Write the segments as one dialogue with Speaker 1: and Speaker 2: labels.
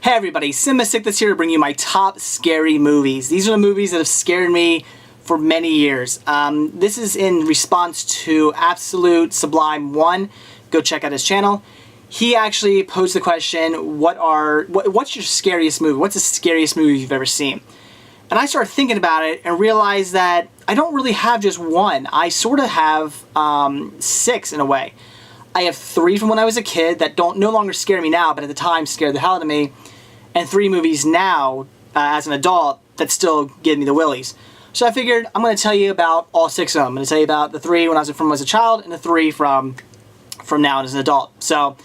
Speaker 1: Hey everybody, Sick here to bring you my top scary movies. These are the movies that have scared me for many years. This is in response to Absolute Sublime 1. Go check out his channel. He actually posed the question, what's your scariest movie? What's the scariest movie you've ever seen? And I started thinking about it and realized that I don't really have just one. I sort of have 6 in a way. I have 3 from when I was a kid that no longer scare me now, but at the time scared the hell out of me. And 3 movies now, as an adult, that still give me the willies. So I figured I'm going to tell you about all 6 of them. I'm going to tell you about the 3 when I was a child and the 3 from now as an adult. So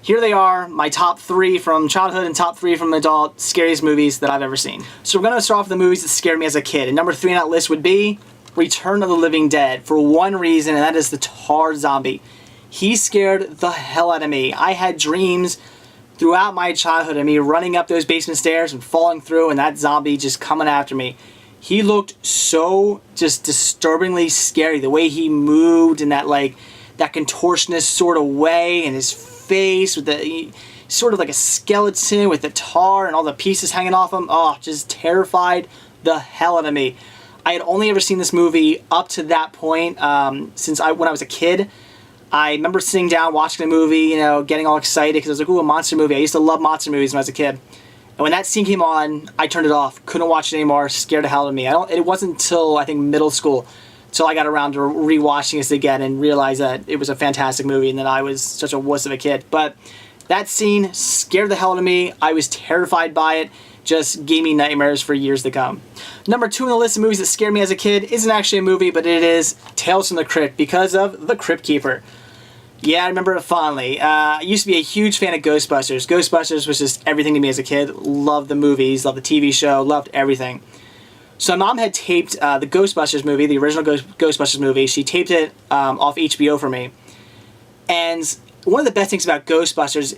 Speaker 1: here they are, my top 3 from childhood and top 3 from adult scariest movies that I've ever seen. So we're going to start off with the movies that scared me as a kid. And number 3 on that list would be Return of the Living Dead, for one reason, and that is the tar zombie. He scared the hell out of me. I had dreams throughout my childhood of me running up those basement stairs and falling through and that zombie just coming after me. He looked so just disturbingly scary. The way he moved in that that contortionist sort of way, and his face with sort of like a skeleton with the tar and all the pieces hanging off him. Oh, just terrified the hell out of me. I had only ever seen this movie up to that point when I was a kid. I remember sitting down watching the movie, getting all excited because I was like, ooh, a monster movie. I used to love monster movies when I was a kid. And when that scene came on, I turned it off. Couldn't watch it anymore. Scared the hell out of me. It wasn't until, I think, middle school till I got around to rewatching this again and realized that it was a fantastic movie and that I was such a wuss of a kid. But that scene scared the hell out of me. I was terrified by it. Just gave me nightmares for years to come. Number 2 on the list of movies that scared me as a kid isn't actually a movie, but it is Tales from the Crypt because of The Crypt Keeper. Yeah, I remember it fondly. I used to be a huge fan of Ghostbusters. Ghostbusters was just everything to me as a kid. Loved the movies, loved the TV show, loved everything. So my mom had taped the Ghostbusters movie, the original Ghostbusters movie. She taped it off HBO for me. And one of the best things about Ghostbusters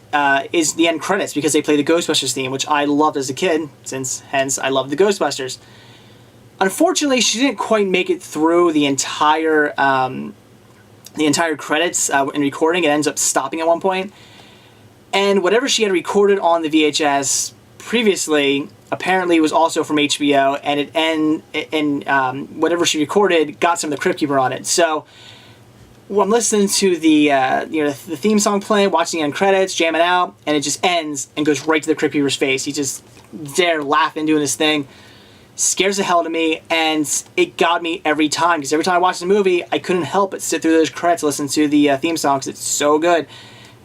Speaker 1: is the end credits, because they play the Ghostbusters theme, which I loved as a kid, hence I loved the Ghostbusters. Unfortunately, she didn't quite make it through the entire credits in recording. It ends up stopping at one point. And whatever she had recorded on the VHS previously apparently was also from HBO, and whatever she recorded got some of the Crypt Keeper on it. So I'm listening to the theme song playing, watching the end credits, jamming out, and it just ends and goes right to the Crypt Keeper's face. He's just there laughing, doing his thing. Scares the hell out of me, and it got me every time, because every time I watched the movie, I couldn't help but sit through those credits, listen to the theme song, because it's so good.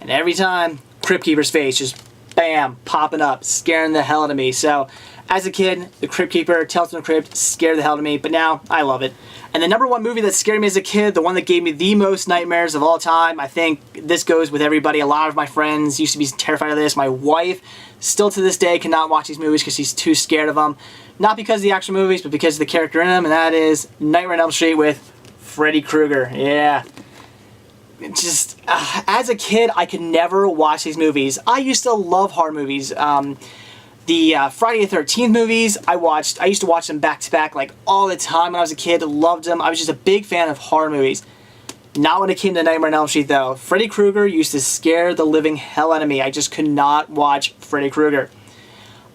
Speaker 1: And every time, Crypt Keeper's face just bam, popping up, scaring the hell out of me. So as a kid, the Crypt Keeper, Tales from the Crypt, scared the hell out of me, but now I love it. And the number 1 movie that scared me as a kid, the one that gave me the most nightmares of all time, I think this goes with everybody. A lot of my friends used to be terrified of this. My wife, still to this day, cannot watch these movies because she's too scared of them. Not because of the actual movies, but because of the character in them, and that is Nightmare on Elm Street with Freddy Krueger. Yeah. Just, as a kid, I could never watch these movies. I used to love horror movies. The Friday the 13th movies, I used to watch them back to back all the time when I was a kid. Loved them. I was just a big fan of horror movies. Not when it came to Nightmare on Elm Street, though. Freddy Krueger used to scare the living hell out of me. I just could not watch Freddy Krueger.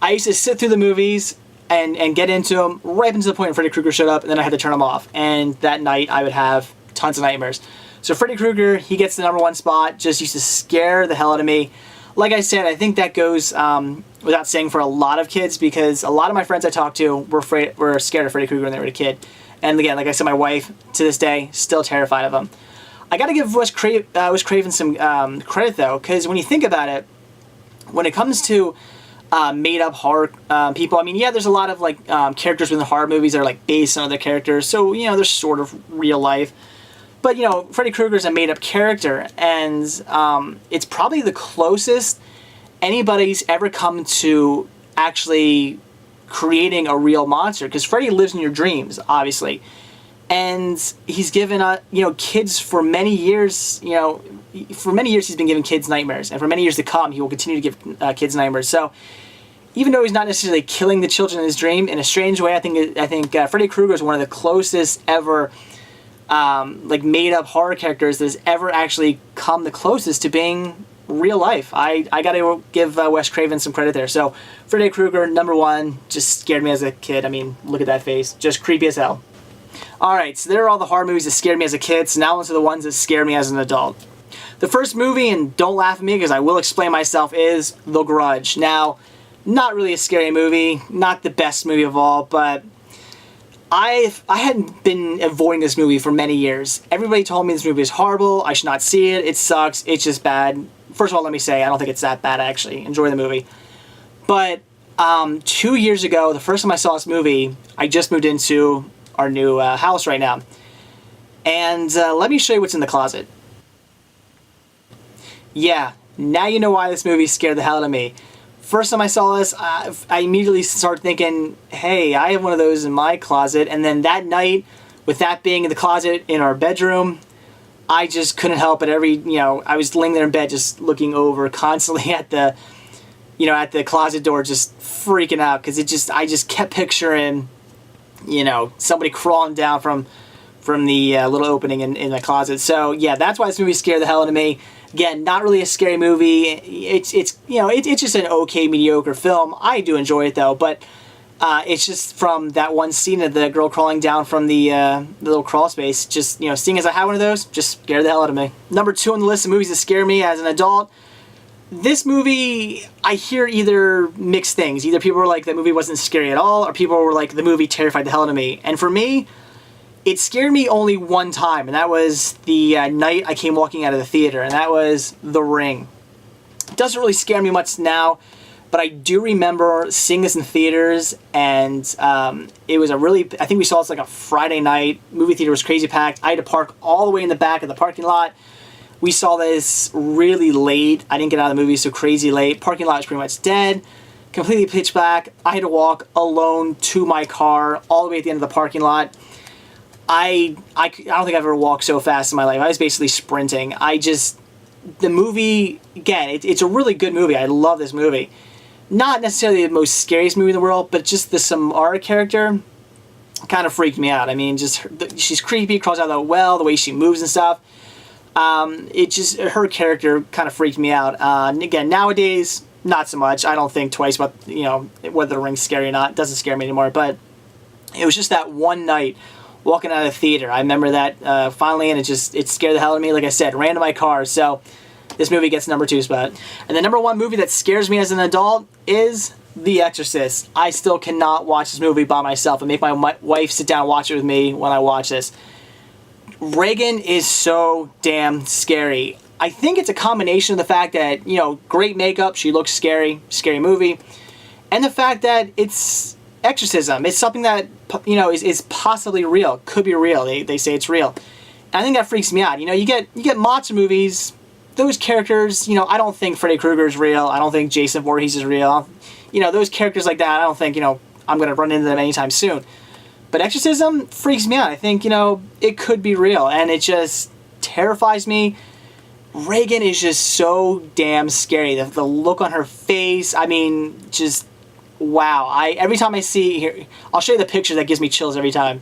Speaker 1: I used to sit through the movies and get into them right up until the point when Freddy Krueger showed up, and then I had to turn them off. And that night, I would have tons of nightmares. So Freddy Krueger, he gets the number 1 spot. Just used to scare the hell out of me. Like I said, I think that goes without saying for a lot of kids, because a lot of my friends I talked to were scared of Freddy Krueger when they were a kid. And again, like I said, my wife, to this day, still terrified of him. I gotta give Wes Craven some credit, though, because when you think about it, when it comes to made-up horror people, I mean, yeah, there's a lot of characters within horror movies that are based on other characters, so they're sort of real life. But Freddy Krueger is a made-up character, and it's probably the closest anybody's ever come to actually creating a real monster, because Freddy lives in your dreams, obviously, and he's given kids for many years. For many years he's been giving kids nightmares, and for many years to come he will continue to give kids nightmares. So even though he's not necessarily killing the children in his dream, in a strange way, I think Freddy Krueger is one of the closest ever made up horror characters that has ever actually come the closest to being real life. I gotta give Wes Craven some credit there. So Freddy Krueger, number 1, just scared me as a kid. I mean, look at that face. Just creepy as hell. Alright, so there are all the horror movies that scared me as a kid, so now onto the ones that scared me as an adult. The first movie, and don't laugh at me because I will explain myself, is The Grudge. Now, not really a scary movie, not the best movie of all, but I hadn't been avoiding this movie for many years. Everybody told me this movie is horrible, I should not see it, it sucks, it's just bad. First of all, let me say, I don't think it's that bad, actually. Enjoy the movie. But 2 years ago, the first time I saw this movie, I just moved into our new house right now. And let me show you what's in the closet. Yeah, now you know why this movie scared the hell out of me. First time I saw this, I immediately started thinking, hey, I have one of those in my closet. And then that night, with that being in the closet in our bedroom, I just couldn't help it. I was laying there in bed just looking over constantly at the, at the closet door, just freaking out. Because I just kept picturing, somebody crawling down from the little opening in the closet. So yeah, that's why this movie scared the hell out of me. Again, not really a scary movie. It's just an okay, mediocre film. I do enjoy it though, but it's just from that one scene of the girl crawling down from the little crawl space. Just seeing as I had one of those, just scared the hell out of me. Number 2 on the list of movies that scare me as an adult. This movie, I hear either mixed things. Either people were like, the movie wasn't scary at all, or people were like, the movie terrified the hell out of me. And for me, it scared me only one time, and that was the night I came walking out of the theater, and that was The Ring. It doesn't really scare me much now, but I do remember seeing this in theaters, and it was I think we saw this like a Friday night. Movie theater was crazy packed. I had to park all the way in the back of the parking lot. We saw this really late. I didn't get out of the movie so crazy late. Parking lot was pretty much dead, completely pitch black. I had to walk alone to my car all the way at the end of the parking lot. I don't think I've ever walked so fast in my life. I was basically sprinting. The movie, again, it's a really good movie. I love this movie. Not necessarily the most scariest movie in the world, but just the Samara character kind of freaked me out. I mean, she's creepy, crawls out of the well, the way she moves and stuff. Her character kind of freaked me out. And again, nowadays, not so much. I don't think twice about, whether The Ring's scary or not. It doesn't scare me anymore, but it was just that one night walking out of the theater. I remember that finally, and it scared the hell out of me. Like I said, ran to my car. So this movie gets number 2 spot. And the number 1 movie that scares me as an adult is The Exorcist. I still cannot watch this movie by myself and make my wife sit down and watch it with me when I watch this. Regan is so damn scary. I think it's a combination of the fact that, great makeup, she looks scary movie, and the fact that it's exorcism. It's something that, is possibly real, could be real. They say it's real. And I think that freaks me out. You get monster movies, those characters, I don't think Freddy Krueger is real. I don't think Jason Voorhees is real. Those characters like that, I don't think, I'm going to run into them anytime soon. But exorcism freaks me out. I think, it could be real, and it just terrifies me. Regan is just so damn scary. The look on her face, I mean, just wow. Every time I see here, I'll show you the picture that gives me chills every time.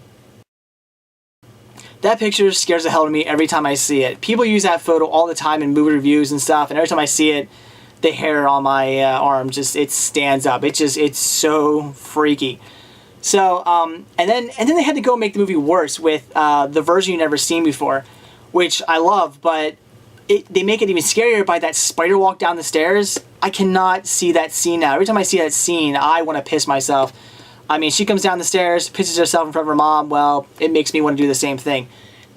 Speaker 1: That picture scares the hell out of me every time I see it. People use that photo all the time in movie reviews and stuff, and every time I see it, the hair on my arm it stands up. It's so freaky. So, and then they had to go make the movie worse with the version you've never seen before, which I love, but they make it even scarier by that spider walk down the stairs. I cannot see that scene now. Every time I see that scene, I want to piss myself. I mean, she comes down the stairs, pisses herself in front of her mom. Well, it makes me want to do the same thing.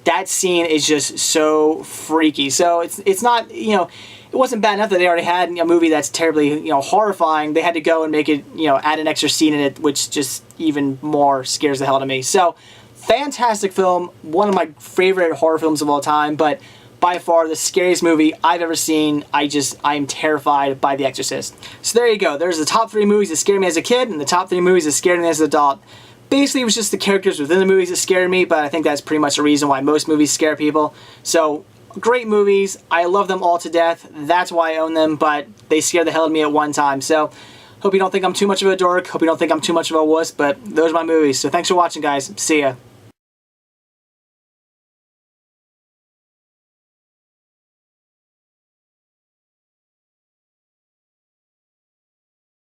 Speaker 1: That scene is just so freaky. So it's not, it wasn't bad enough that they already had a movie that's terribly, horrifying. They had to go and make it, add an extra scene in it, which just even more scares the hell out of me. So, fantastic film. One of my favorite horror films of all time, but by far the scariest movie I've ever seen. I'm terrified by The Exorcist. So there you go. There's the top 3 movies that scared me as a kid, and the top 3 movies that scared me as an adult. Basically, it was just the characters within the movies that scared me, but I think that's pretty much the reason why most movies scare people. So, great movies. I love them all to death. That's why I own them, but they scared the hell out of me at one time. So, hope you don't think I'm too much of a dork. Hope you don't think I'm too much of a wuss, but those are my movies. So, thanks for watching, guys. See ya.